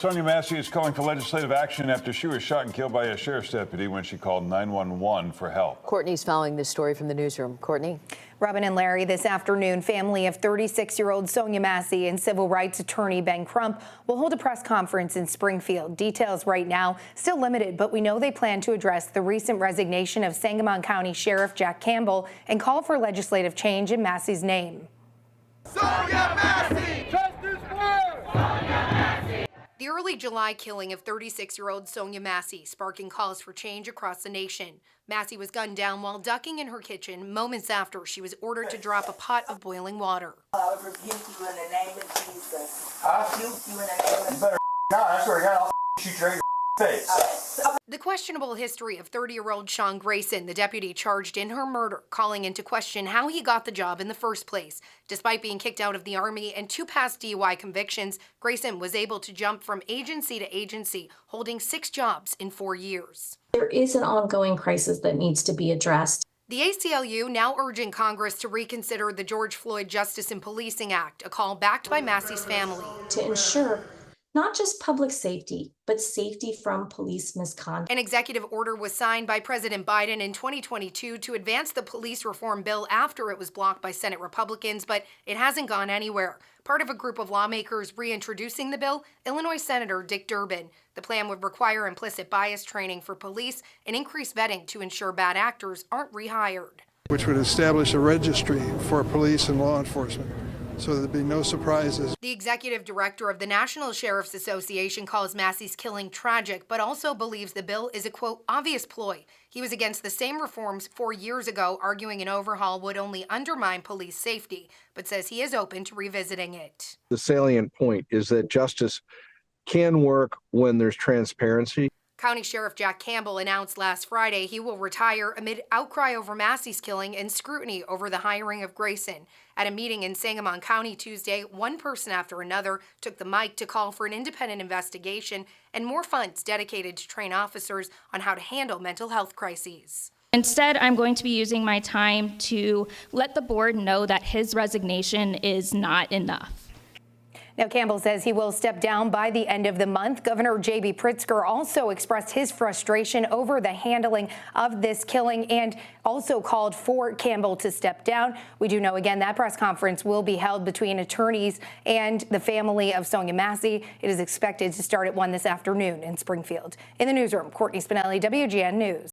Sonia Massey is calling for legislative action after she was shot and killed by a sheriff's deputy when she called 911 for help. Courtney's following this story from the newsroom. Courtney. Robin and Larry, this afternoon, family of 36-year-old Sonia Massey and civil rights attorney Ben Crump will hold a press conference in Springfield. Details right now still limited, but we know they plan to address the recent resignation of Sangamon County Sheriff Jack Campbell and call for legislative change in Massey's name. Sonia Massey! Justice for Sonia Massey! The early July killing of 36-year-old Sonia Massey sparking calls for change across the nation. Massey was gunned down while ducking in her kitchen moments after she was ordered to drop a pot of boiling water. I would rebuke you in the name of Jesus. I rebuke you in the name of Jesus. You better God, I swear to God, I'll shoot you right in your face. The questionable history of 30-year-old Sean Grayson, the deputy charged in her murder, calling into question how he got the job in the first place. Despite being kicked out of the Army and 2 past DUI convictions, Grayson was able to jump from agency to agency, holding 6 jobs in 4 years. There is an ongoing crisis that needs to be addressed. The ACLU now urging Congress to reconsider the George Floyd Justice and Policing Act, a call backed by Massey's family. To ensure not just public safety, but safety from police misconduct. An executive order was signed by President Biden in 2022 to advance the police reform bill after it was blocked by Senate Republicans, but it hasn't gone anywhere. Part of a group of lawmakers reintroducing the bill, Illinois Senator Dick Durbin. The plan would require implicit bias training for police and increase vetting to ensure bad actors aren't rehired. Which would establish a registry for police and law enforcement, so there'd be no surprises. The executive director of the National Sheriff's Association calls Massey's killing tragic, but also believes the bill is a, quote, obvious ploy. He was against the same reforms 4 years ago, arguing an overhaul would only undermine police safety, but says he is open to revisiting it. The salient point is that justice can work when there's transparency. County Sheriff Jack Campbell announced last Friday he will retire amid outcry over Massey's killing and scrutiny over the hiring of Grayson. At a meeting in Sangamon County Tuesday, one person after another took the mic to call for an independent investigation and more funds dedicated to train officers on how to handle mental health crises. Instead, I'm going to be using my time to let the board know that his resignation is not enough. Now, Campbell says he will step down by the end of the month. Governor J.B. Pritzker also expressed his frustration over the handling of this killing and also called for Campbell to step down. We do know, again, that press conference will be held between attorneys and the family of Sonia Massey. It is expected to start at 1 this afternoon in Springfield. In the newsroom, Courtney Spinelli, WGN News.